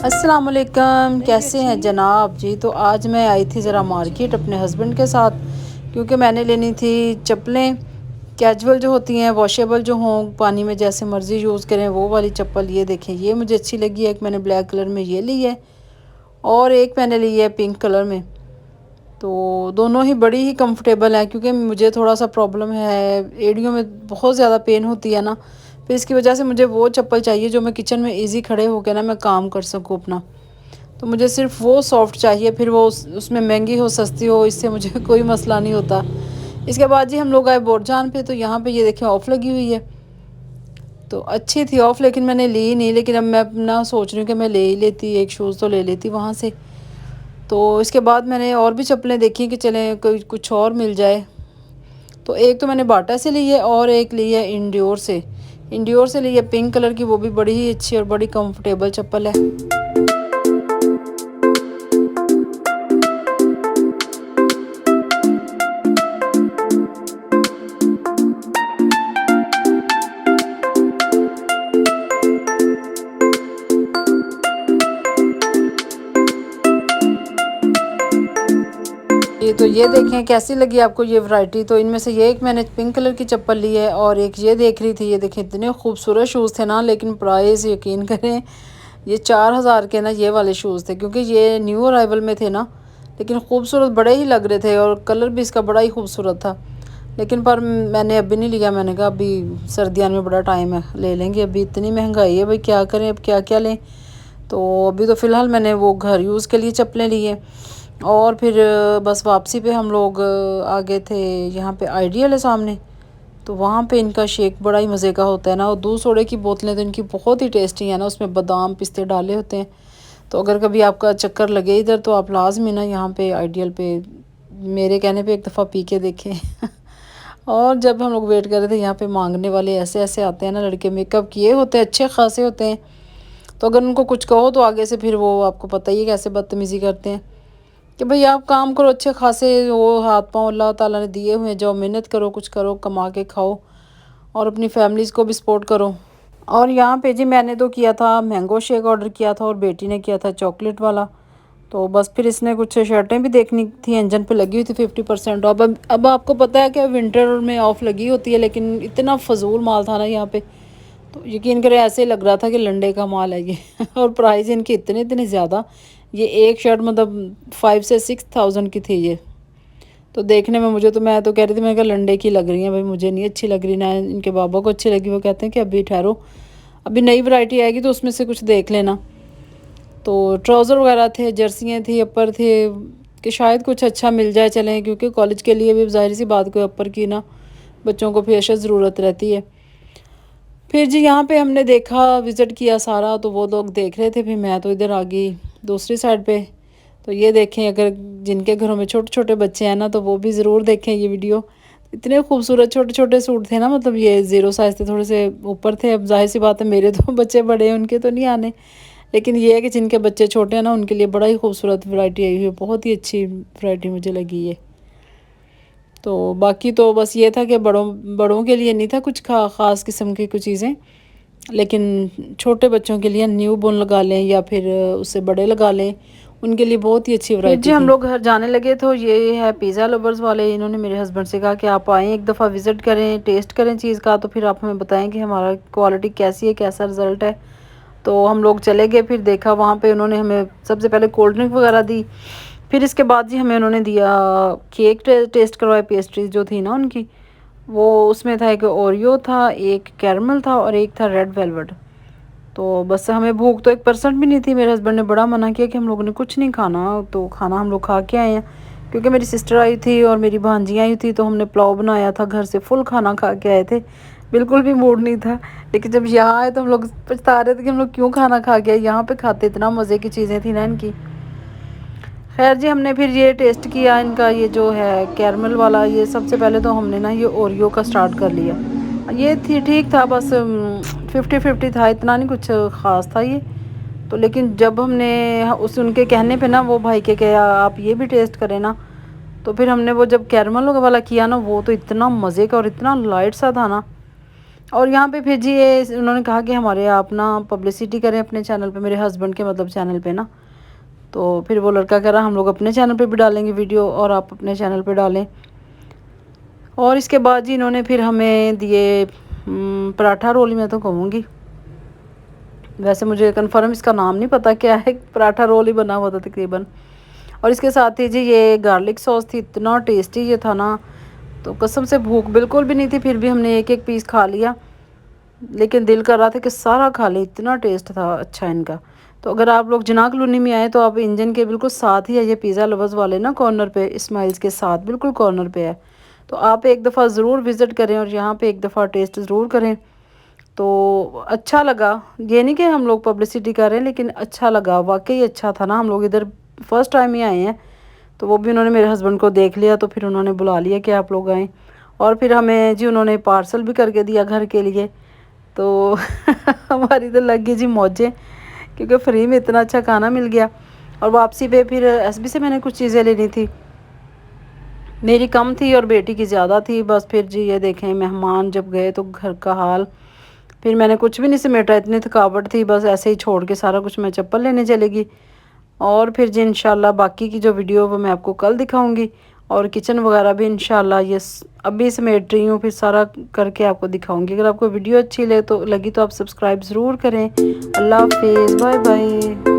अस्सलाम वालेकुम, कैसे हैं जनाब जी। तो आज मैं आई थी ज़रा मार्केट अपने हस्बैंड के साथ, क्योंकि मैंने लेनी थी चप्पलें कैजुअल जो होती हैं, वॉशेबल जो हों, पानी में जैसे मर्ज़ी यूज़ करें वो वाली चप्पल। ये देखें, ये मुझे अच्छी लगी है। एक मैंने ब्लैक कलर में ये ली है और एक मैंने ली है पिंक कलर में। तो दोनों ही बड़ी ही कंफर्टेबल है, क्योंकि मुझे थोड़ा सा प्रॉब्लम है, एड़ियों में बहुत ज़्यादा पेन होती है ना, फिर इसकी वजह से मुझे वो चप्पल चाहिए जो मैं किचन में इजी खड़े होकर ना मैं काम कर सकूँ अपना। तो मुझे सिर्फ वो सॉफ्ट चाहिए, फिर वो उसमें महंगी हो सस्ती हो, इससे मुझे कोई मसला नहीं होता। इसके बाद जी हम लोग आए बोरजान पे, तो यहाँ पे ये देखें ऑफ़ लगी हुई है। तो अच्छी थी ऑफ़, लेकिन मैंने ली नहीं। लेकिन अब मैं अपना सोच रही हूँ कि मैं ले ही लेती, एक शूज़ तो ले लेती वहाँ से। तो इसके बाद मैंने और भी चप्पलें देखी कि चलें कोई कुछ और मिल जाए। तो एक तो मैंने बाटा से ली है और एक ली है इंड्योर से। इंड्योर से ली है पिंक कलर की, वो भी बड़ी ही अच्छी और बड़ी कंफर्टेबल चप्पल है। ये देखें कैसी लगी आपको ये वैरायटी। तो इनमें से ये एक मैंने पिंक कलर की चप्पल ली है और एक ये देख रही थी। ये देखें इतने खूबसूरत शूज़ थे ना, लेकिन प्राइस यकीन करें ये 4000 के ना ये वाले शूज़ थे, क्योंकि ये न्यू अराइवल में थे ना। लेकिन खूबसूरत बड़े ही लग रहे थे और कलर भी इसका बड़ा ही खूबसूरत था। लेकिन पर मैंने अभी नहीं लिया, मैंने कहा अभी सर्दियों में बड़ा टाइम है, ले लेंगे। अभी इतनी महंगाई है भाई, क्या करें, अब क्या क्या लें। तो अभी तो फ़िलहाल मैंने वो घर यूज़ के लिए चप्पलें ली हैं। और फिर बस वापसी पे हम लोग आ गए थे यहाँ पे आइडियल है सामने। तो वहाँ पे इनका शेक बड़ा ही मज़े का होता है ना, और दूध सोडे की बोतलें तो इनकी बहुत ही टेस्टी है ना, उसमें बादाम पिस्ते डाले होते हैं। तो अगर कभी आपका चक्कर लगे इधर, तो आप लाजमी ना यहाँ पे आइडियल पे मेरे कहने पे एक दफ़ा पी के देखें। और जब हम लोग वेट कर रहे थे, यहाँ पे मांगने वाले ऐसे ऐसे आते हैं ना, लड़के मेकअप किए होते हैं, अच्छे खासे होते हैं। तो अगर उनको कुछ कहो तो आगे से फिर वो आपको पता ही है कैसे बदतमीज़ी करते हैं कि भाई आप काम करो अच्छे खासे, वो हाथ पाँव अल्लाह ताला ने दिए हुए हैं, जाओ मेहनत करो, कुछ करो, कमा के खाओ और अपनी फैमिलीज़ को भी सपोर्ट करो। और यहाँ पे जी मैंने तो किया था मैंगो शेक ऑर्डर किया था और बेटी ने किया था चॉकलेट वाला। तो बस फिर इसने कुछ शर्टें भी देखनी थी, इंजन पे लगी हुई थी 50% ऑफ। अब आपको पता है कि विंटर में ऑफ लगी होती है, लेकिन इतना फजूल माल था ना यहाँ पे, तो यकीन करें ऐसे लग रहा था कि लंडे का माल है ये। और प्राइस इनके इतने इतने ज़्यादा, ये एक शर्ट मतलब 5 से 6 थाउजेंड की थी ये। तो देखने में मुझे तो, मैं तो कह रही थी, मैं कहा लंडे की लग रही है भाई, मुझे नहीं अच्छी लग रही, ना इनके बाबा को अच्छी लगी। वो कहते हैं कि अभी ठहरो, अभी नई वैरायटी आएगी तो उसमें से कुछ देख लेना। तो ट्राउज़र वगैरह थे, जर्सियाँ थी, अपर थे, कि शायद कुछ अच्छा मिल जाए चलें, क्योंकि कॉलेज के लिए भी ज़ाहिर सी बात कोई अपर की ना बच्चों को हमेशा ज़रूरत रहती है। फिर जी यहाँ पे हमने देखा, विज़िट किया सारा, तो वो लोग देख रहे थे, फिर मैं तो इधर आ गई दूसरी साइड पे। तो ये देखें, अगर जिनके घरों में छोटे छोटे बच्चे हैं ना, तो वो भी ज़रूर देखें ये वीडियो। इतने खूबसूरत छोटे छोटे सूट थे ना, मतलब ये ज़ीरो साइज़ थे, थोड़े से ऊपर थे। अब जाहिर सी बात है मेरे तो बच्चे बड़े हैं, उनके तो नहीं आने, लेकिन ये है कि जिनके बच्चे छोटे हैं ना, उनके लिए बड़ा ही खूबसूरत वैरायटी आई हुई है, बहुत ही अच्छी वैरायटी मुझे लगी ये। तो बाकी तो बस ये था कि बड़ों बड़ों के लिए नहीं था कुछ ख़ास किस्म की कुछ चीज़ें, लेकिन छोटे बच्चों के लिए न्यू बोर्न लगा लें या फिर उससे बड़े लगा लें, उनके लिए बहुत ही अच्छी वैरायटी थी। हम लोग घर जाने लगे, तो ये है पिज़्ज़ा लवर्स वाले, इन्होंने मेरे हस्बैंड से कहा कि आप आएँ, एक दफ़ा विज़िट करें, टेस्ट करें चीज़ का, तो फिर आप हमें बताएं कि हमारा क्वालिटी कैसी है, कैसा रिज़ल्ट है। तो हम लोग चले गए, फिर देखा वहाँ पे उन्होंने हमें सबसे पहले कोल्ड ड्रिंक वगैरह दी। फिर इसके बाद जी हमें उन्होंने दिया केक, टेस्ट करवाए, पेस्ट्रीज जो थी ना उनकी, वो उसमें था एक ओरियो था, एक कैरमल था और एक था रेड वेलवेट। तो बस हमें भूख तो 1% भी नहीं थी, मेरे हस्बैंड ने बड़ा मना किया कि हम लोगों ने कुछ नहीं खाना, तो खाना हम लोग खा के आए हैं। क्योंकि मेरी सिस्टर आई थी और मेरी भांजी आई थी, तो हमने पुलाव बनाया था घर से, फुल खाना खा के आए थे, बिल्कुल भी मूड नहीं था। लेकिन जब यहाँ आए तो हम लोग पछता रहे थे कि हम लोग क्यों खाना खा के आए, यहाँ पे खाते, इतना मज़े की चीज़ें थी ना इनकी। खैर जी हमने फिर ये टेस्ट किया इनका, ये जो है कैरमल वाला, ये सबसे पहले तो हमने ना ये ओरियो का स्टार्ट कर लिया। ये थी ठीक था, बस 50-50 था, इतना नहीं कुछ ख़ास था ये। तो लेकिन जब हमने उस उनके कहने पे ना, वो भाई के कहा आप ये भी टेस्ट करें ना, तो फिर हमने वो जब कैरमल वाला किया ना, वो तो इतना मज़े का और इतना लाइट सा था ना, और यहाँ पे फिर जी ये उन्होंने कहा कि हमारे आप ना पब्लिसिटी करें अपने चैनल पे, मेरे हस्बैंड के मतलब चैनल पे ना। तो फिर वो लड़का कह रहा हम लोग अपने चैनल पे भी डालेंगे वीडियो और आप अपने चैनल पे डालें। और इसके बाद जी इन्होंने फिर हमें दिए पराठा रोल, मैं तो कहूँगी, वैसे मुझे कंफर्म इसका नाम नहीं पता क्या है, पराठा रोल ही बना हुआ था तकरीबन। और इसके साथ ही जी ये गार्लिक सॉस थी, इतना टेस्टी ये था ना, तो कसम से भूख बिल्कुल भी नहीं थी, फिर भी हमने एक एक पीस खा लिया, लेकिन दिल कर रहा था कि सारा खा ले, इतना टेस्ट था अच्छा इनका। तो अगर आप लोग जिना कॉलोनी में आए तो आप इंजन के बिल्कुल साथ ही है ये पिज़्ज़ा लवर्स वाले ना, कॉर्नर पे इस्माइल्स के साथ बिल्कुल कॉर्नर पे है। तो आप एक दफ़ा ज़रूर विज़िट करें और यहाँ पे एक दफ़ा टेस्ट ज़रूर करें। तो अच्छा लगा, ये नहीं कि हम लोग पब्लिसिटी कर रहे हैं, लेकिन अच्छा लगा, वाकई अच्छा था ना। हम लोग इधर फर्स्ट टाइम ही आए हैं, तो वो भी उन्होंने मेरे हस्बैंड को देख लिया तो फिर उन्होंने बुला लिया कि आप लोग आएँ। और फिर हमें जी उन्होंने पार्सल भी करके दिया घर के लिए। तो हमारी तो लग गई जी मौजें, क्योंकि फ्री में इतना अच्छा खाना मिल गया। और वापसी पे फिर एसबी से मैंने कुछ चीज़ें लेनी थी, मेरी कम थी और बेटी की ज़्यादा थी। बस फिर जी ये देखें मेहमान जब गए तो घर का हाल, फिर मैंने कुछ भी नहीं समेटा, इतनी थकावट थी, बस ऐसे ही छोड़ के सारा कुछ मैं चप्पल लेने चलेगी। और फिर जी इंशाल्लाह बाकी की जो वीडियो वो मैं आपको कल दिखाऊंगी, और किचन वगैरह भी इंशाल्लाह ये अभी समेट रही हूँ, फिर सारा करके आपको दिखाऊंगी। अगर आपको वीडियो अच्छी लगी तो आप सब्सक्राइब ज़रूर करें। अल्लाह हाफिज़, बाय बाय।